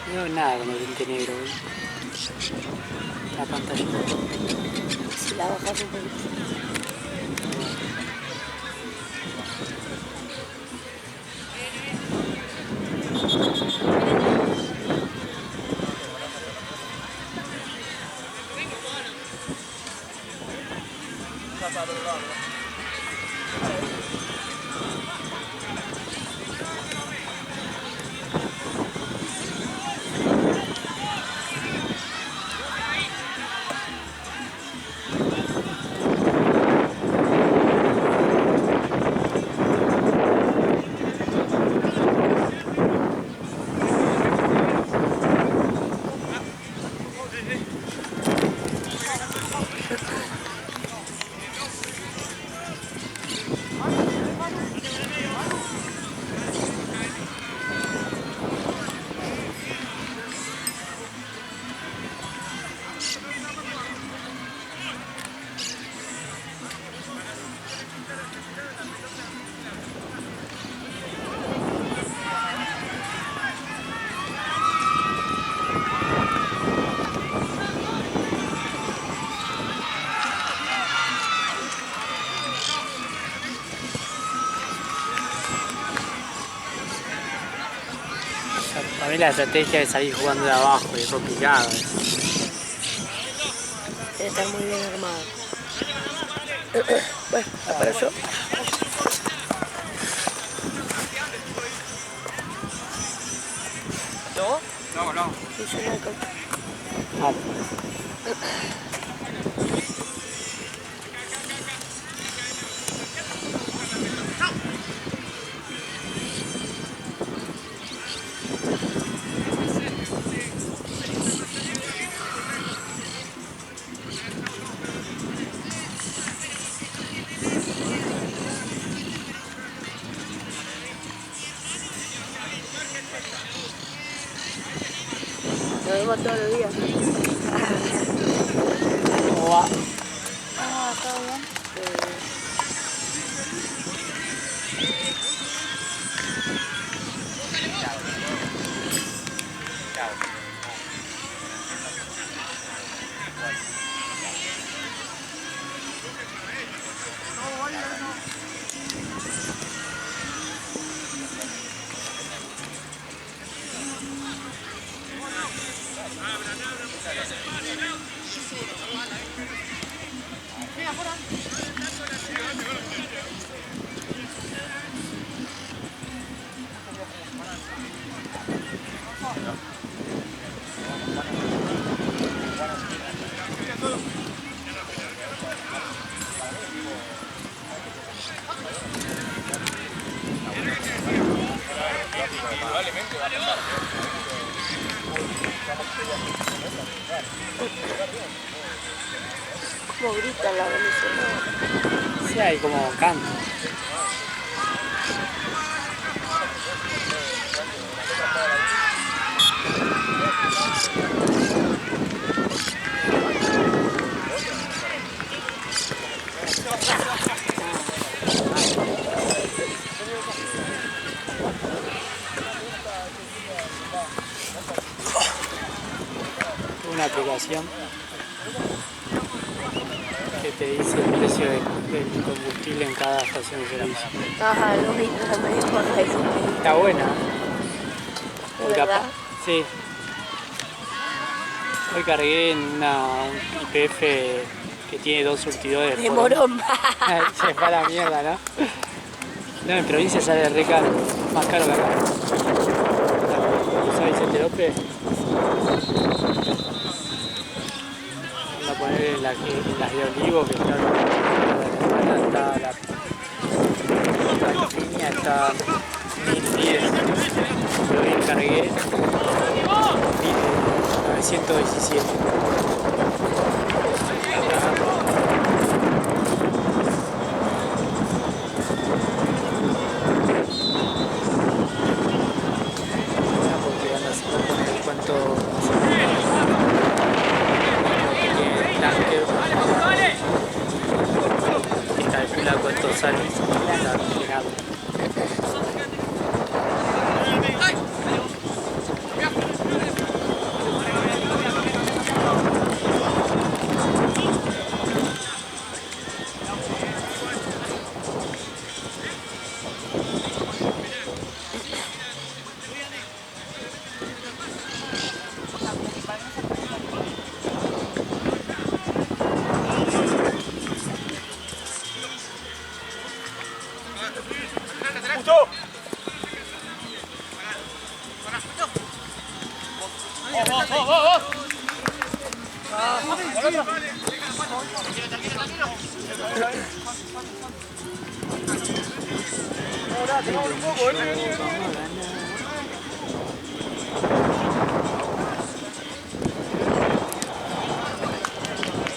No veo nada con el lente negro, ¿eh? La pantalla. Si la bajas un poquito. Para mí la estrategia es salir jugando de abajo y es complicado. Debe estar muy bien armado. Bueno, apareció. ¿No? No. Hizo una cosa. Ah, Nos vemos todos los días. ¿cómo va? Ah, ¿todo bien? ¿Cómo grita la venezolana? Sí, hay como canto. Una aplicación que te dice el precio del combustible en cada estación de servicio. Ajá, lo vi, me dijo por Facebook. Está buena. ¿De verdad? Sí. Hoy cargué en un IPF que tiene 2 surtidores. De morón. Se fue a la mierda, ¿no? No, en provincia sale re caro, más caro que acá. ¿Sabes Vicente López? Vamos a poner en las de olivo, que está la piña, está 1010. Yo bien cargué 917. Porque van a poner cuánto tiene el tanque y calcula cuánto sale está llenado.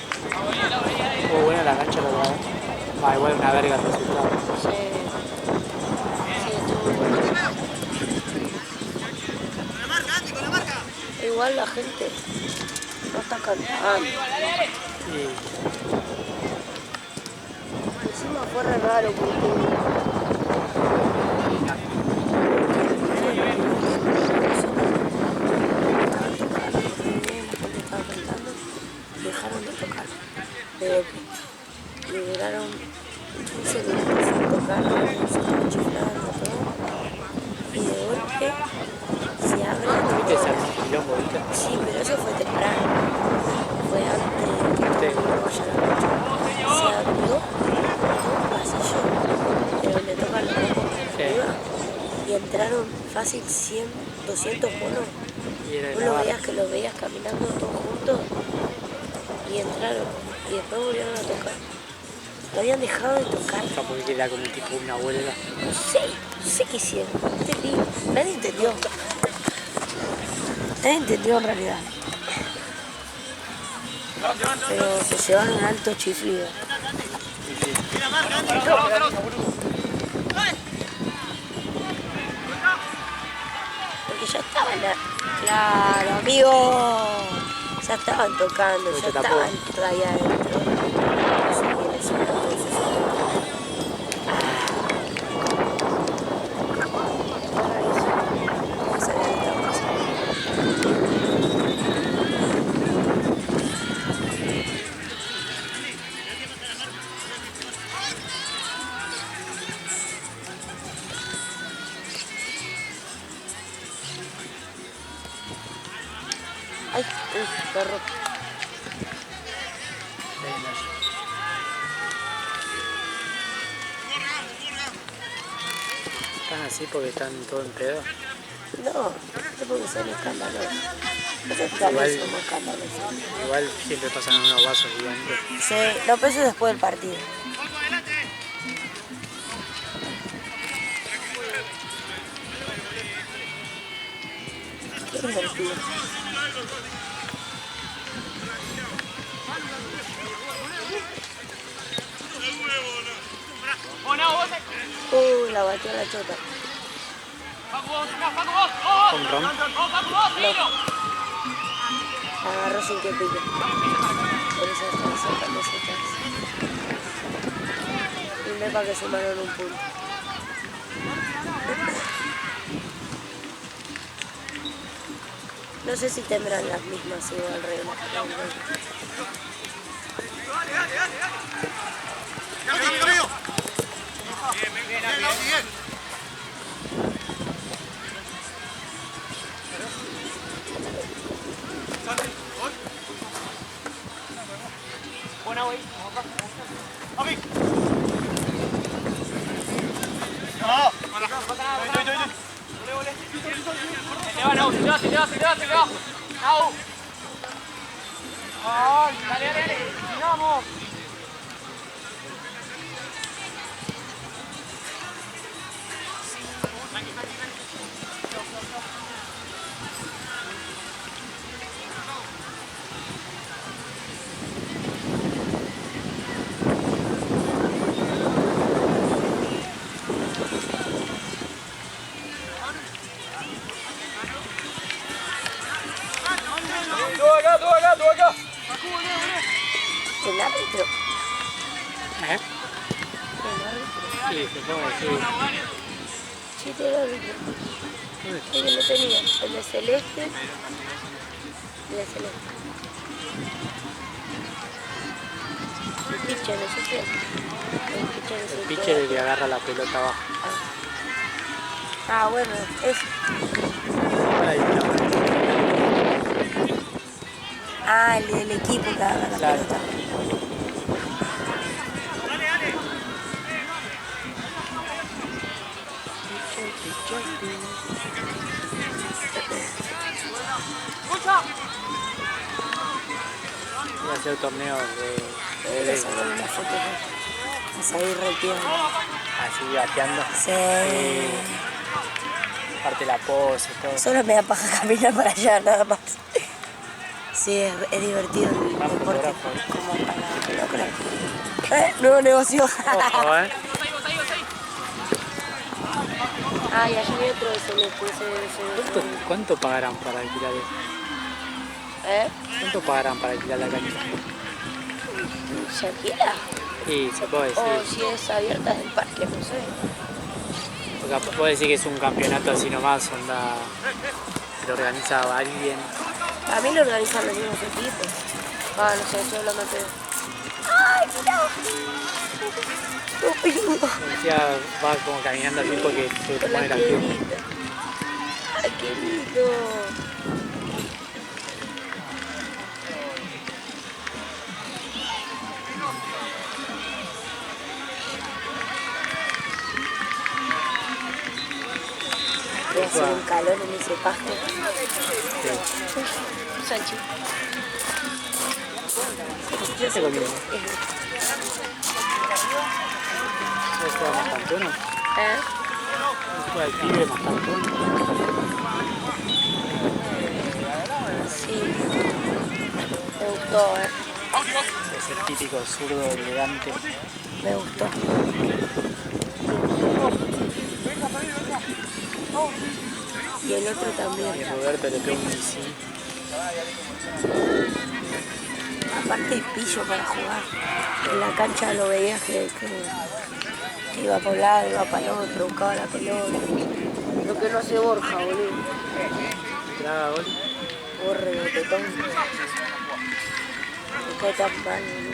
Estuvo buena la cancha la otra vez. Va, igual una verga el resultado. Sí. Sí, estuvo bueno. Igual la gente no está cantando. Y Encima fue re raro porque estaba cantando, dejaron de tocar. De golpe. Liberaron 15 minutos sin tocar, se estaban chiflando todo. Y de golpe se abre. viste ese quilombo, ¿viste? Sí, pero eso fue temprano. Fue antes de que Sí. uno vaya a la noche. Se abrió todo un pasillo, pero le tocan los ojos Sí. arriba. Y entraron fácil 100, 200 monos. Y era Vos la lo barra. veías que los veías caminando todos juntos. Y entraron. Y después volvieron a tocar. Lo habían dejado de tocar. O sea, porque era como tipo una huelga. No sé qué hicieron. No entendí. Nadie entendió. Nadie entendió en realidad. Pero se llevaron un alto chiflido. Y sí. Porque ya estaban, claro, amigo. Ya estaban tocando, Pero ya se tapó. estaban ahí adentro. No sé quiénes son, entonces. No sabía qué estaba pasando. Ay, perro. Están así porque están todos en pedo. No, es porque son escandalosos. Esos también somos escandalosos. Igual siempre pasan unos vasos gigantes. Sí, lo pensé después del partido. Qué divertido. La batió la chota. Con ron. Agarró sin que pique. Por eso están sacando ese chance. Y me para que sumaron un punto. No sé si tendrán las mismas igual reglas. El árbitro. ¿Eh? El árbitro. Sí, supongo que sí. Sí, el árbitro. El que no tenía. El de celeste. El de celeste. El pitcher, eso fue. El pitcher es El el pitcher es el que... que agarra la pelota abajo. Ah, bueno, es... Ahí, no. Ah, el del equipo que agarra la Claro. pelota. Voy a hacer torneos Le sacar una foto. Vas a ir reteando. así bateando. Sí. Parte la pose, todo. Solo me da paja caminar para allá, nada más. Sí, es divertido el Más deporte. fotógrafo. Como para no creo. Nuevo negocio. Ojo, Ay, allá hay otro de ese. ¿Cuánto pagarán para alquilar eso? ¿Cuánto pagarán para alquilar la cancha? ¿Se alquila? Sí, se puede decir. O si es abierta del parque, no sé. Porque puede decir que es un campeonato así nomás, onda. Lo organiza alguien. A mí lo organizan los mismos equipos. Ah, no sé, estoy hablando de... ¡Ay, mira! Decía, va como caminando así porque se te Con la pone la piel. piedrita. ¡Ay, qué lindo! Voy a hacer un calor en ese pasto. Sí. Sanchi. ¿Qué hace conmigo? ¿Se juega más cantono? ¿Se juega el pibe más cantono? Sí. Me gustó, Es el típico zurdo elegante. Me gustó. Y el otro Y también. Roberto le pega un sí. Aparte es pillo para jugar. En la cancha lo veías que iba para un lado, iba para el otro, buscaba la pelota. Lo que no hace Borja, boludo. Traga gol. Borre de tetón. Me cae tan mal, boludo.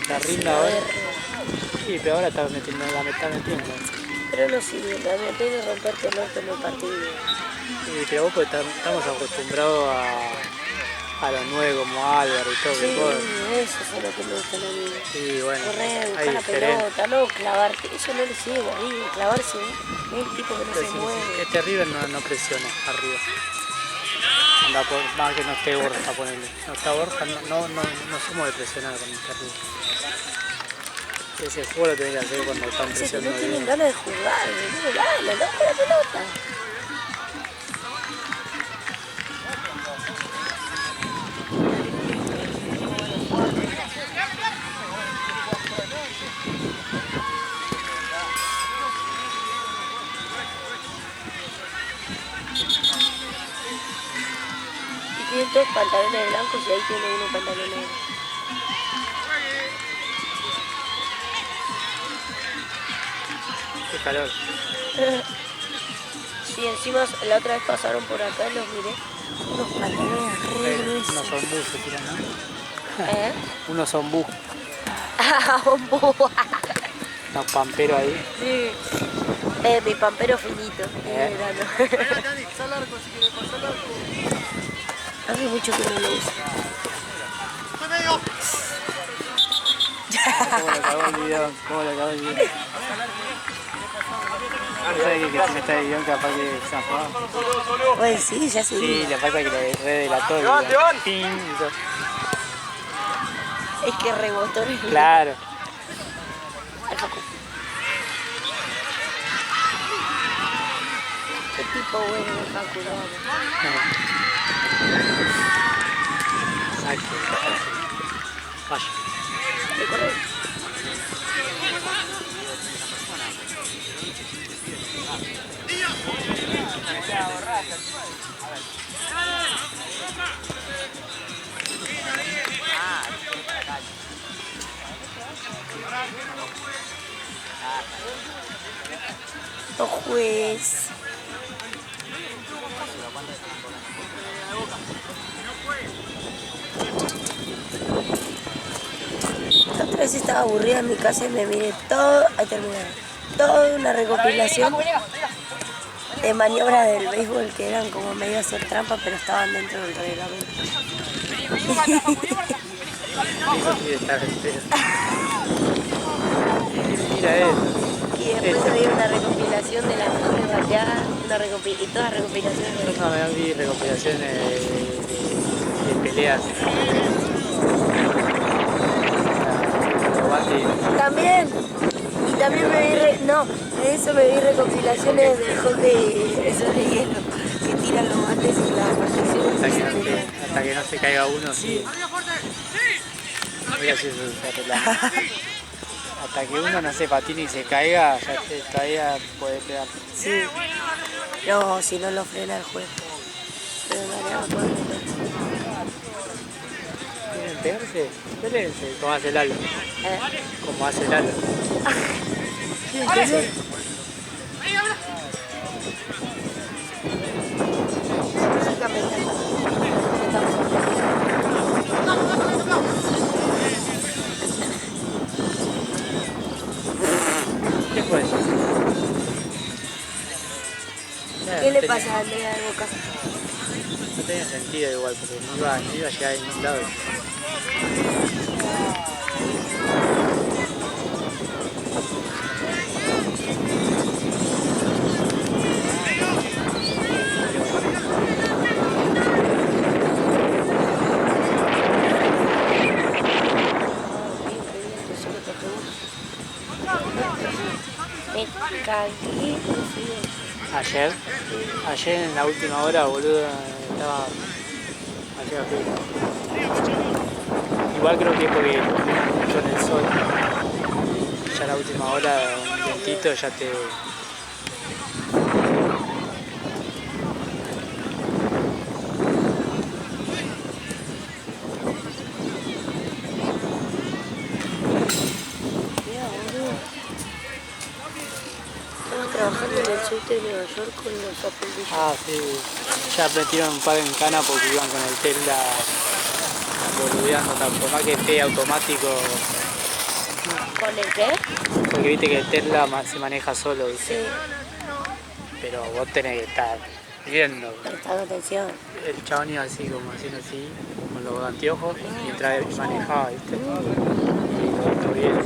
Está rinda ahora. Sí, pero ahora está metiendo, la está metiendo. Pero no sirve, también tiene que romperte el orto en el partido. Sí, pero vos pues estamos acostumbrados a los nuevos como Álvaro y todo. Sí, que vos- eso es lo que me gusta a mí. Sí, bueno, Correr, hay buscar la diferencia. pelota, no clavarte. Eso no le sirve arriba, clavarse. Es el tipo que no se mueve. Este River no presiona arriba. Anda por, más que no esté Borja, ponele. No está Borja, no somos de presionar con este River. Ese juego lo tenés que hacer cuando están Dice que no presionando tienen bien. ganas de jugar, boludo. Dale, dale la pelota. Y tienen todos pantalones blancos y ahí tiene uno pantalón negro. Qué calor. Sí, encima la otra vez pasaron por acá y los miré. Unos pantalones re Unos gruesos. son bus, se tiran, ¿no? ¿Eh? Unos son bus. Ah, un búho. Unos pamperos ahí. Sí. Mi pampero finito. De verano. Hace mucho que no lo uso. ¿Cómo le acabó el video? ¿Cómo le acabó el video? ¿Sabes que si no está el guión capaz que se ha jugado? Pues sí, ya se Sí, le pasa que le redelató el ping y todo. Es que rebotó en el... Claro. Qué tipo bueno de Facu, lo amo. Exacto. Vaya. ¿Le corre? Oh, juez. La otra vez estaba aburrida en mi casa y me miré todo, ahí terminaron, toda una recopilación de maniobras del béisbol que eran como medio hacer trampa, pero estaban dentro del reglamento. Eso sí está feo. Mira eso. Y después había una recopilación recopilación de las mejores bateadas, y todas recopilaciones de... No, me vi recopilaciones de peleas. Los bates. También, y también me vi, no, de eso me vi recopilaciones de hockey sobre hielo, que tiran los bates y las particiones. Hasta que no se caiga uno, sí. Mira si eso se arregla. Hasta que uno no se patine y se caiga, ya todavía puede pegar. Sí. No, si no lo frena el juez. Pero no le va a poder meter. ¿Quieren pegarse? Pélense, como hace Lalo. Como hace Lalo. Entonces, ¿Qué fue eso? ¿qué le pasa a Andrea de Boca? No tenía sentido igual, porque no iba a llegar a ningún lado. Me cagué de frío. Ayer en la última hora, boludo, estaba hacía frío. Igual creo que es porque caminas mucho en el sol. Ya la última hora, un vientito ya te... Mira, boludo. Estaba trabajando en el subte de Nueva York con los Apple Vision. Ah, sí. Ya metieron un par en cana porque iban con el Tesla boludeando, por más que esté automático. ¿Con el qué? Porque viste que el Tesla se maneja solo, ¿viste? Sí, Pero vos tenés que estar viendo. prestando atención. El chabón iba así, como haciendo así, con los anteojos, mientras él manejaba, ¿viste? Y todo bien.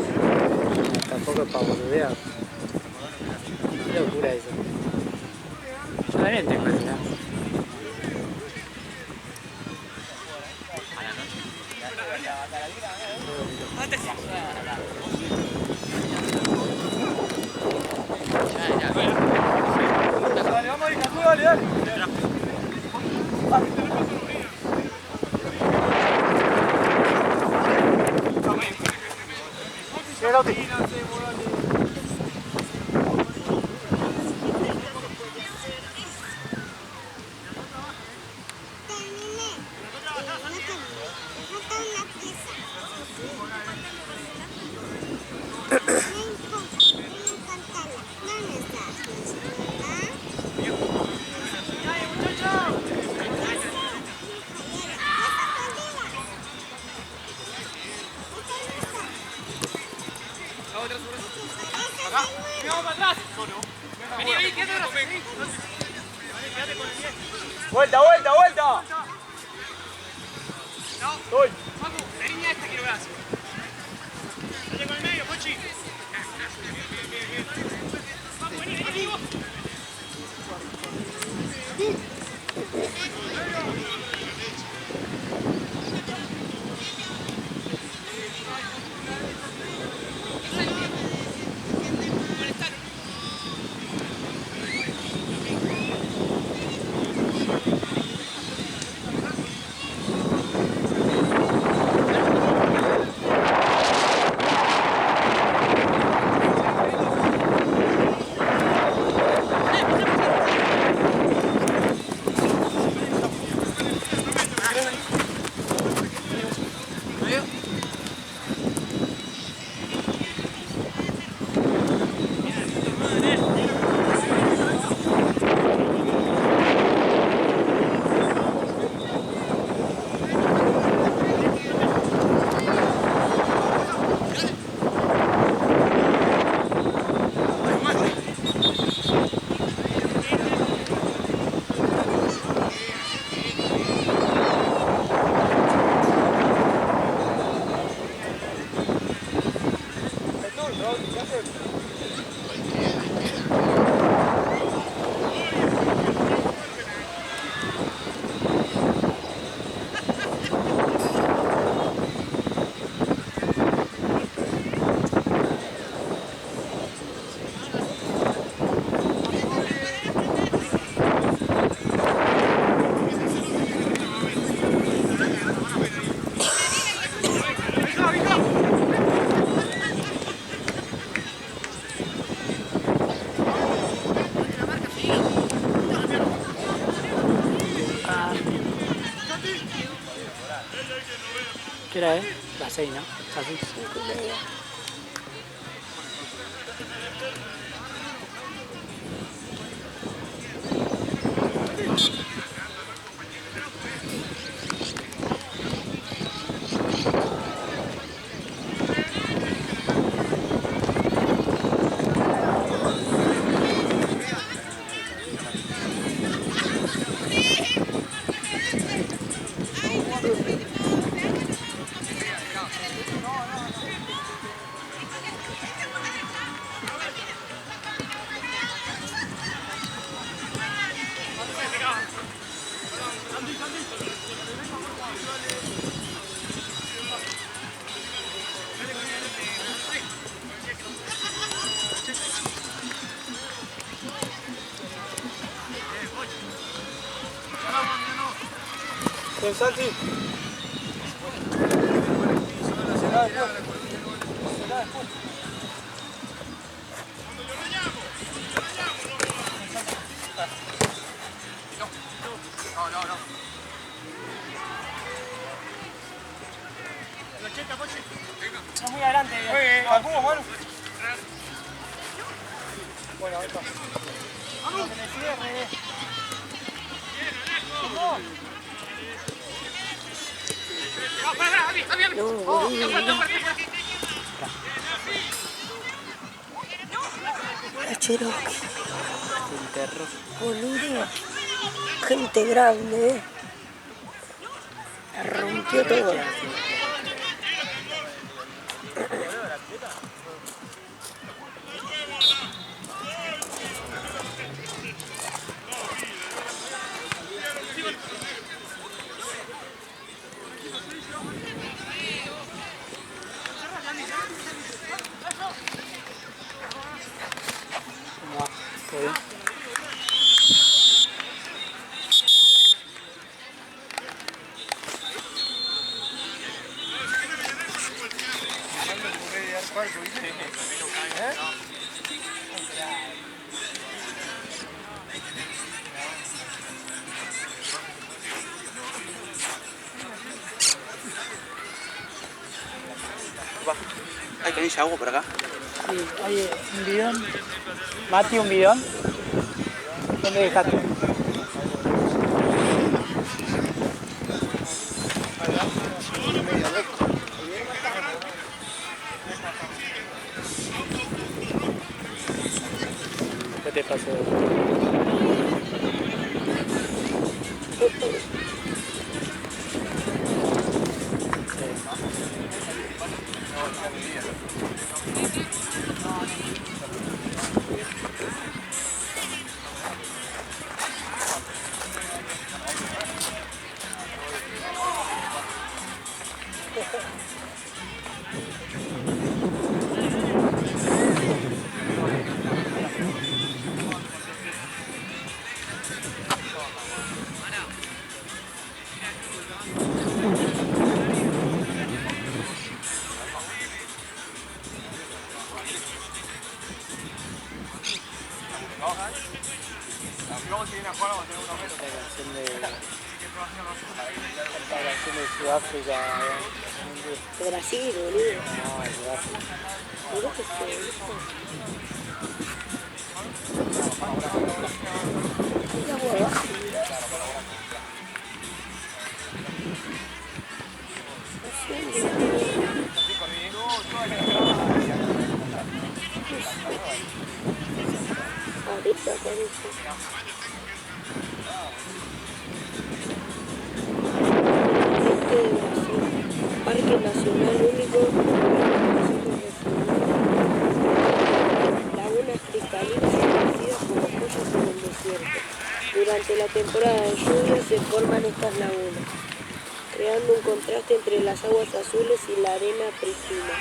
Tampoco es para boludear. Qué locura eso. Yo también tengo ese, ¿no? ¡Vuelta, vuelta, vuelta! ¡Voy! La línea esta quiero ver. Dale con el medio, Pochi. Vamos, vení, vení, vos. ¿Qué hora es? Las 6, ¿no? Casi. 5:30. Con Santi. Está muy adelante. Al cubo, mano. Bueno, ahí está. ¡Vamos! ¡Que me cierre! No, boludo. La Cherokee. Un perro. Boludo. Gente grande, La rompió todo. ¿Cómo va? ¿Todo bien? Ay, ¿tenéis agua por acá? Sí, oye, un bidón. Mati, un bidón. ¿Dónde dejaste? ¿Qué te pasó? La canción de Sudáfrica. De Brasil, boludo. No, de Sudáfrica. Mirá que se... Mira por abajo. Ahorita aparece. Parque Nacional Único, lagunas cristalinas conocidas como joyas en el desierto. Durante la temporada de lluvia se forman estas lagunas, creando un contraste entre las aguas azules y la arena prístina.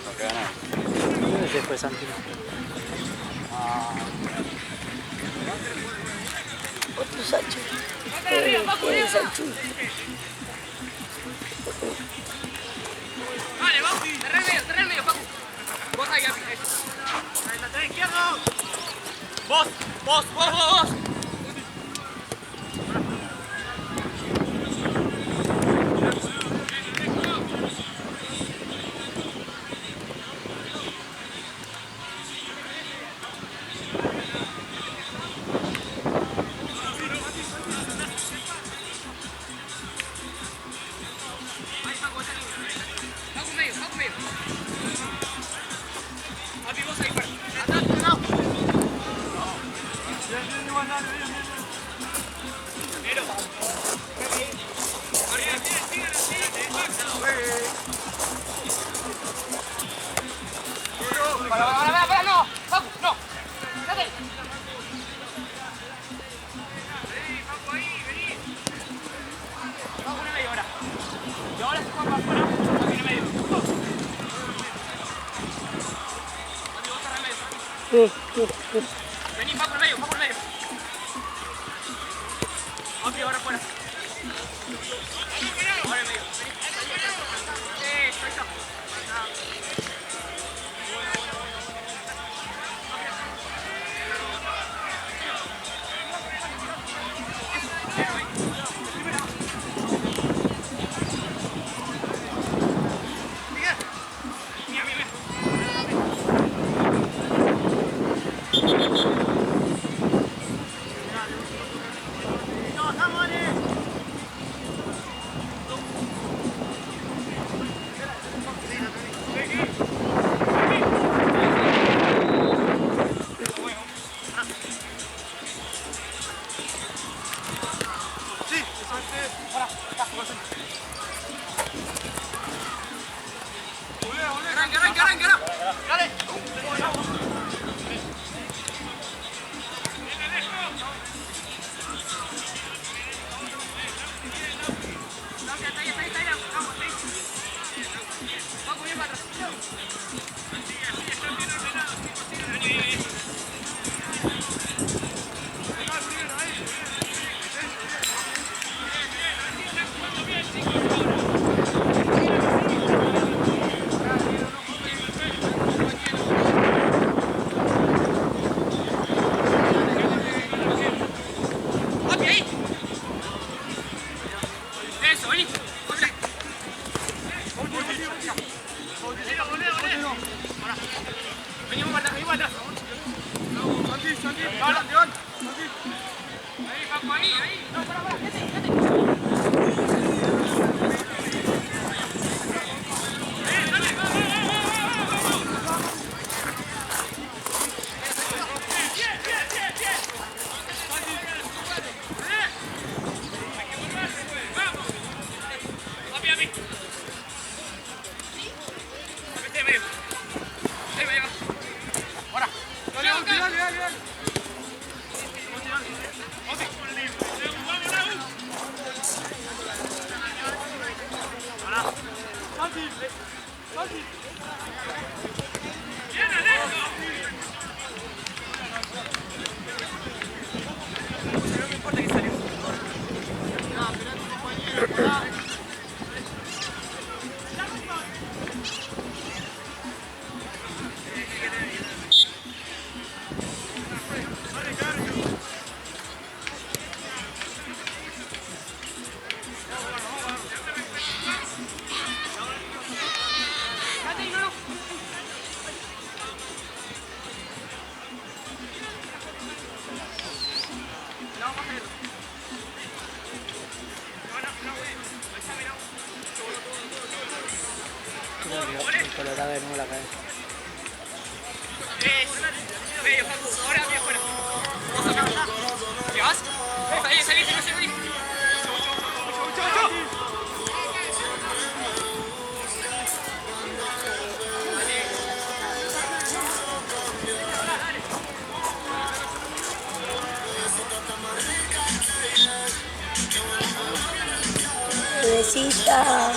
No queda nada. Se fue Santi. Otro Sancho. Sancho. Vale, vamos. Cerré el medio, Paco. Vos ahí, eso. Ahí, lateral izquierdo. Vos. Paco medio. Papi, vos ahí, atrás, no. Pero. Arriba, Para, no. Paco, no. Date. Vení, Paco, ahí, vení. Paco, una media hora. Y ahora se juega para afuera. Paco, una media. Papi, vos cerrá medio. Vení, Paco, en medio. Papi, ahora afuera. Ahora en medio. Vení. Ahí está. Mira. Ahí, Paco, ahí. No, para, quédate. El colorado de nuevo la cabeza. Medio, Facu. Ahora, bien fuera. Vos acá. ¿Llegás? Salí, no se ríe. Bebecita.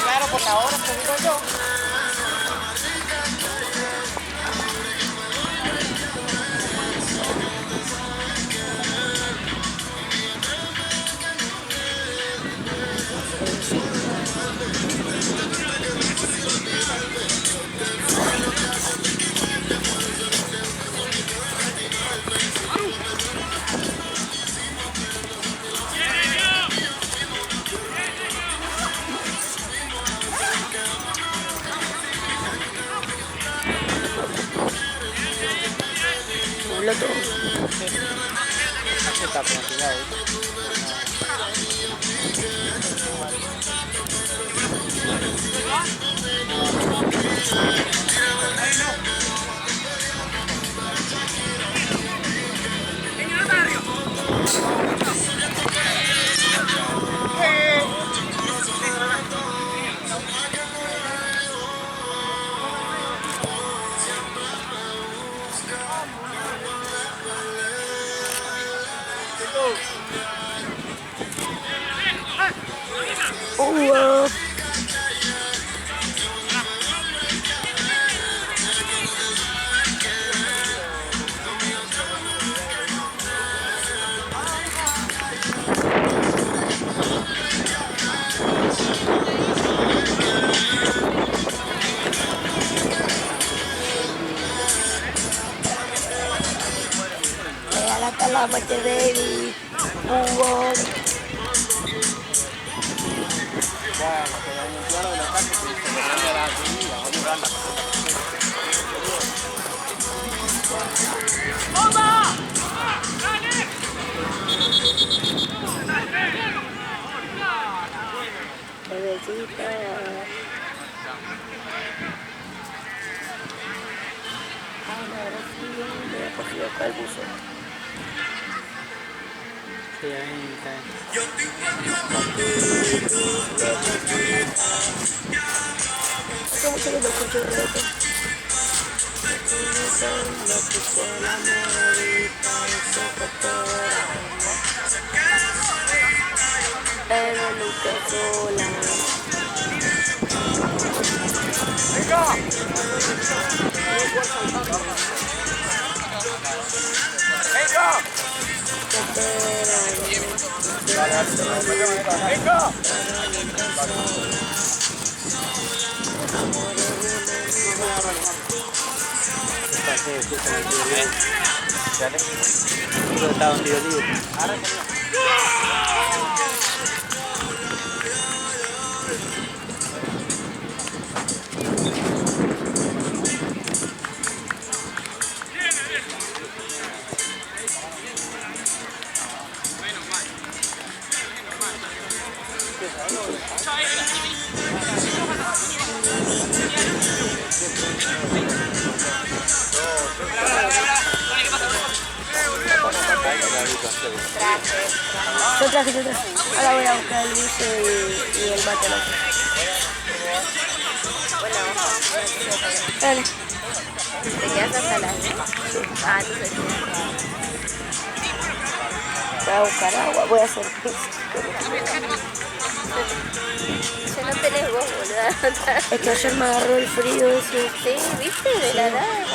Claro, por la hora, te digo yo. Todo. Está congelado. Regálate la muerte, baby. Hugo. Bebecita. Ahora sí, me he cogido acá el buzo. Sí, a mí también. Hace mucho que no escucho reggaetón. No puso la morita en su copera. Pero nunca sola. Pasé justo en el tiro libre. Yo estaba en tiro libre. Yo traje. Ahora voy a buscar el buce y el mate. ¿No? Bueno, Dale. te quedas hasta las... Ah, entonces sí. Voy a buscar agua, voy a hacer pis. Ya no tenés vos, boluda. Es que ayer me agarró el frío ese. Sí, ¿viste? De la nada.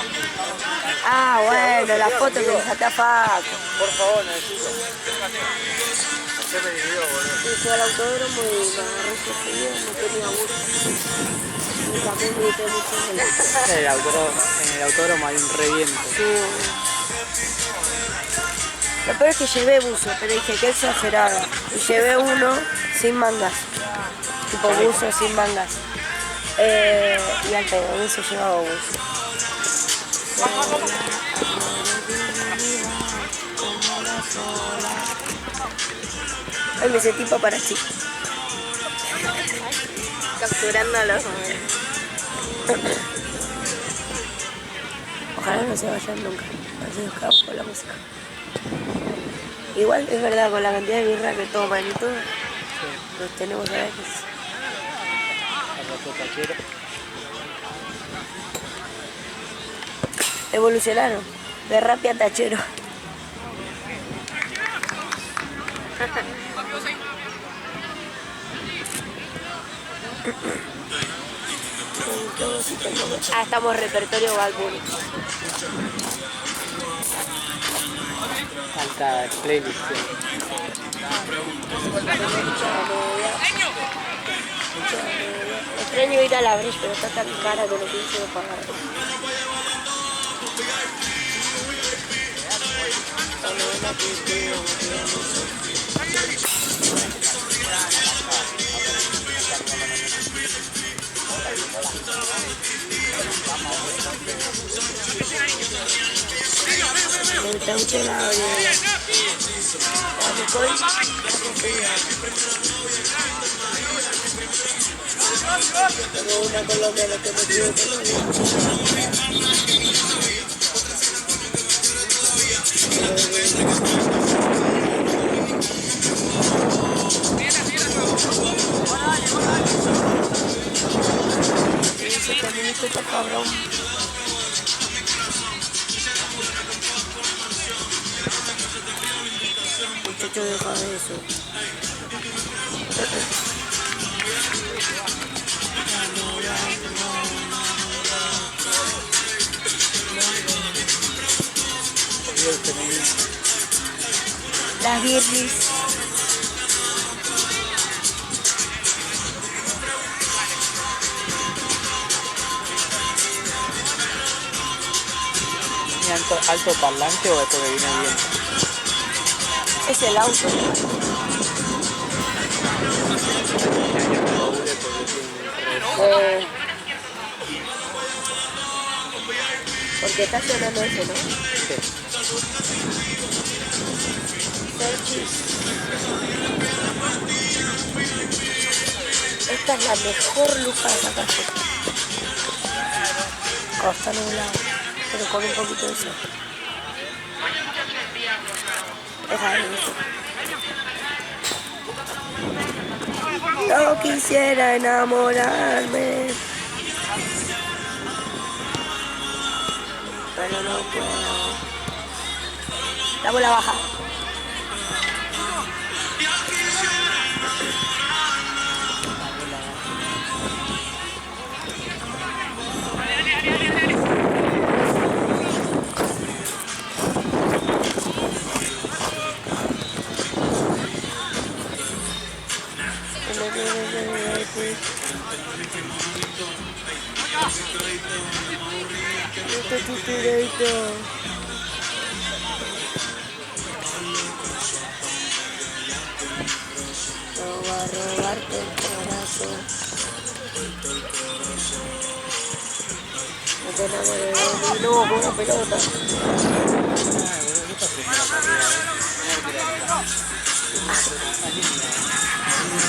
Ah, bueno, la foto que le saqué a Faco. Por favor, necesito. Haceme el video, boludo. Y fui al autódromo y me agarró ese frío, no tenía gusto. Y también grité mucho en En el autódromo hay un reviento. Sí. Lo peor es que llevé buzo, pero dije que exagerada. Y llevé uno sin mangas. Tipo buzo sin mangas. Y al pedo, hubiese llevado buzo. Ay, me sentí paparazzi. Capturando a los hombres. Ojalá no se vayan nunca. Así nos quedamos con la música. Igual es verdad, con la cantidad de birra que toman y todo, nos tenemos a veces. Evolucionaron de rap a tachero. Ah, estamos repertorio Bad Bunny. Alta playlist. Extraño ir a la Breche, pero está tan cara que no pienso pagar. Me gusta mucho la Nicole. Tengo una colombiana que me dio ese caminito está cabrón. Muchacho, deja eso. Las birris. ¿Alto parlante o esto que viene bien? Es el auto. Porque está sonando ese, ¿no? Sí. Esta es la mejor luz para sacar fotos. Oh, está nublado, pero con un poquito de sol. Deja de eso. No quisiera enamorarme, pero no puedo. La bola baja. No va a robarte el corazón. No te enamores de mí, no, buena pelota.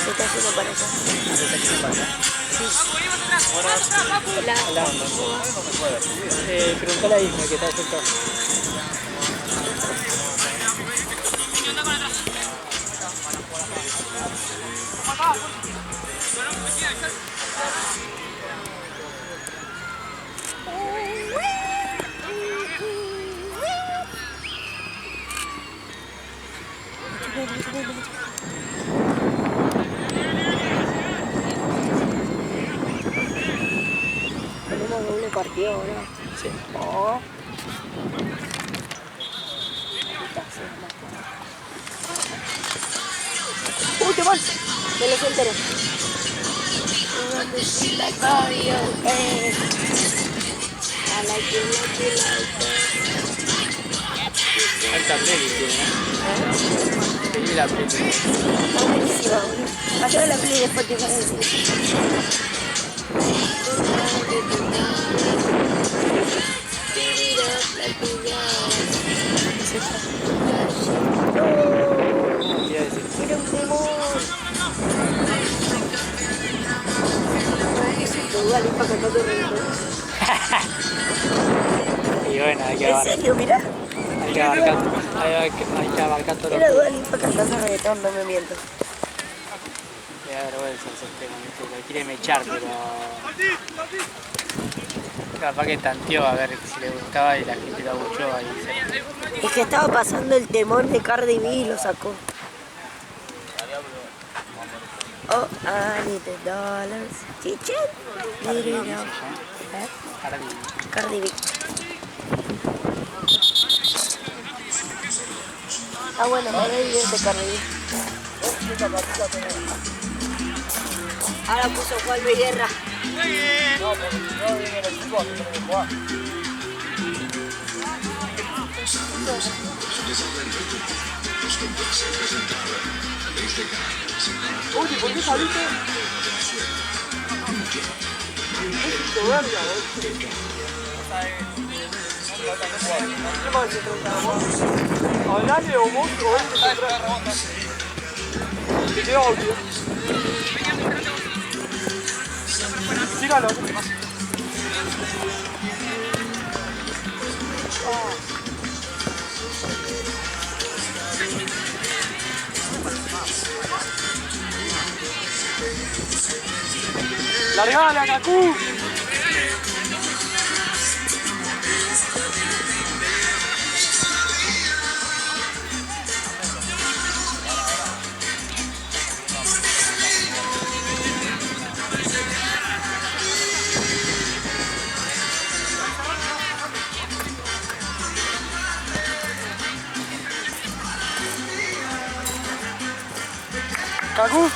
¿Qué está haciendo para allá? Hola. Preguntale a Isma que está aceptado. Tenemos doble partido ahora. Sí. Oh. ¡Qué mal! Me lo sé entero. Alta peli tiene, ¿no? Seguí la peli. Está buenísima, boludo. Pasó la peli de Spotify. Quiero decir. Era un temor. Dua Lipa cantando reggaetón. Y bueno, hay que ¿En abarcar. serio? Mirá. Hay que abarcar todo lo Era que... Dua Lipa cantando reggaetón, no me miento. Me da vergüenza ese tema, ¿viste? Lo quiere mechar, pero... Capaz que tanteó a ver si le gustaba y la gente lo abuchó ahí. Es que estaba pasando el temor de Cardi B y lo sacó. Oh, I need the dollars. Chichen. Cardi B. Ah, bueno, me divierte Cardi B. Ahora puso Juan Luis Guerra. Oye, ¿por qué saliste? Esto verga, ¿qué más se trata? Hablale o monstruo, ¿qué audio? Sígalo. ¡Largala, Kaku! Kaku.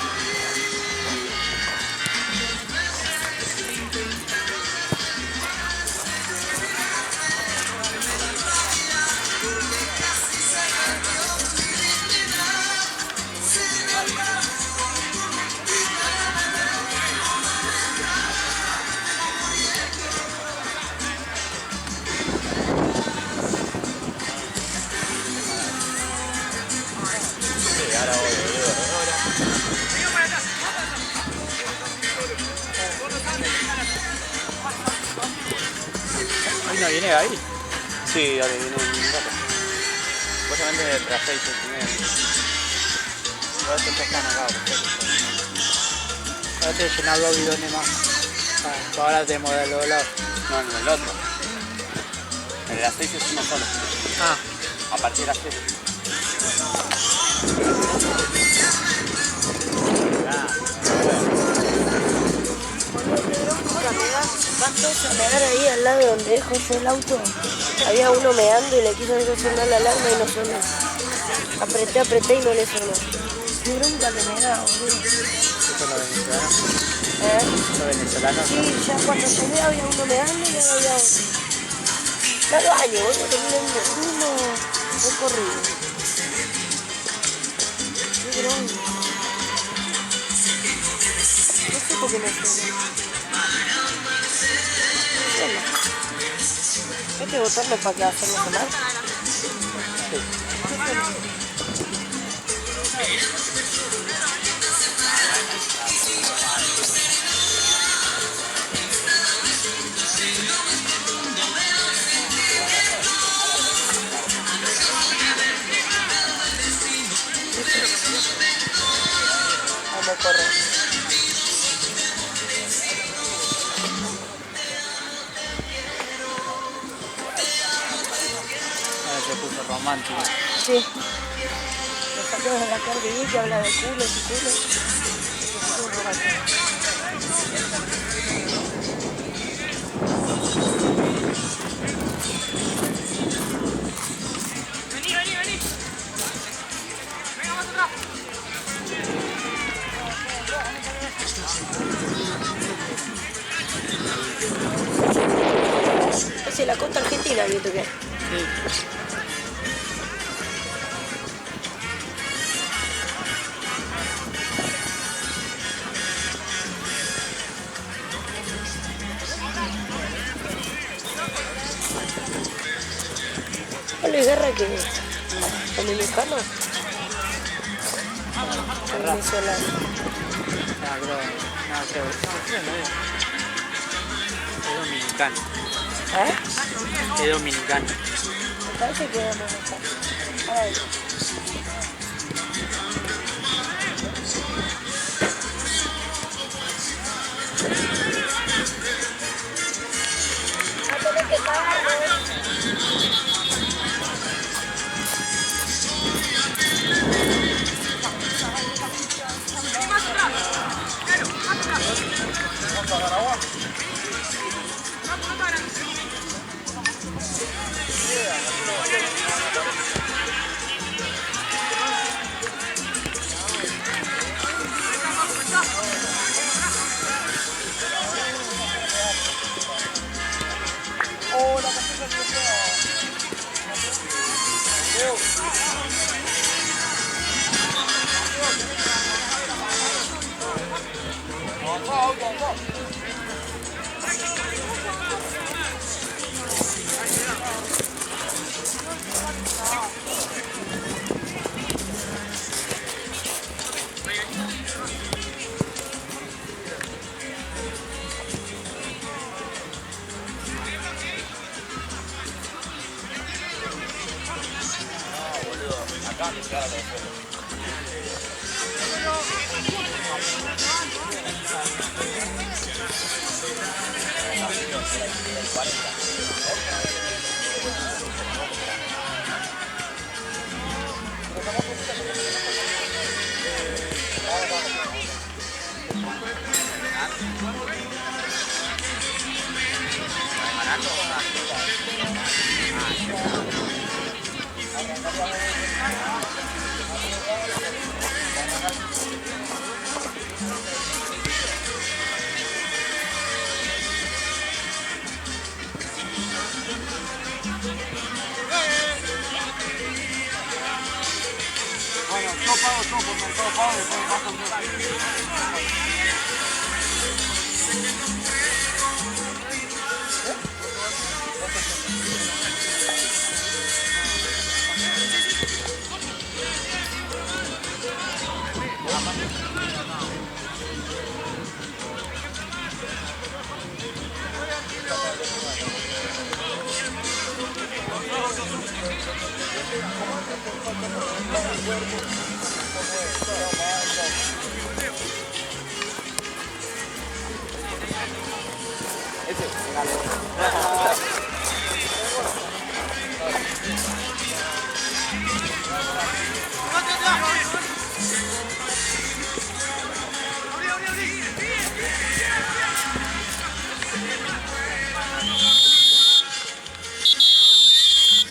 ¿Hoy no viene Gaby? Sí, dale, viene un rato. Supuestamente tras 6:30. Igual que ya están acá, perfecto. Ahora te llenar los bidones más. Ahora tenemos de los lados. No, en el otro. En el aceite es uno solo. Ah, A partir de las 6. Van todos a mear ahí al lado donde dejo yo el auto. Había uno meando y le quiso sonar la alarma y no sonó. Apreté y no le sonó. Qué bronca que me da, boludo. ¿eso es lo venezolano? ¿Los venezolanos? Sí, ya cuando llegué había uno meando y ahora había otro. Cada año, boludo, tenía uno recorrido. Qué bronca. No sé por qué no suena. ¿Hay que botarlo para que hacerlo sonar? Vamos a correr. Ahora se puso romántico. Sí. Lo sacó de la carguilla que habla de culos y culos. Vení. Venga, más atrás. Esa es la costa argentina, ¿viste qué? Sí. Luis Guerra que dominicano. Venezolano. Creo no. Es dominicano. ¿Eh? Es dominicano. Me parece que es dominicano. Ay. Dale.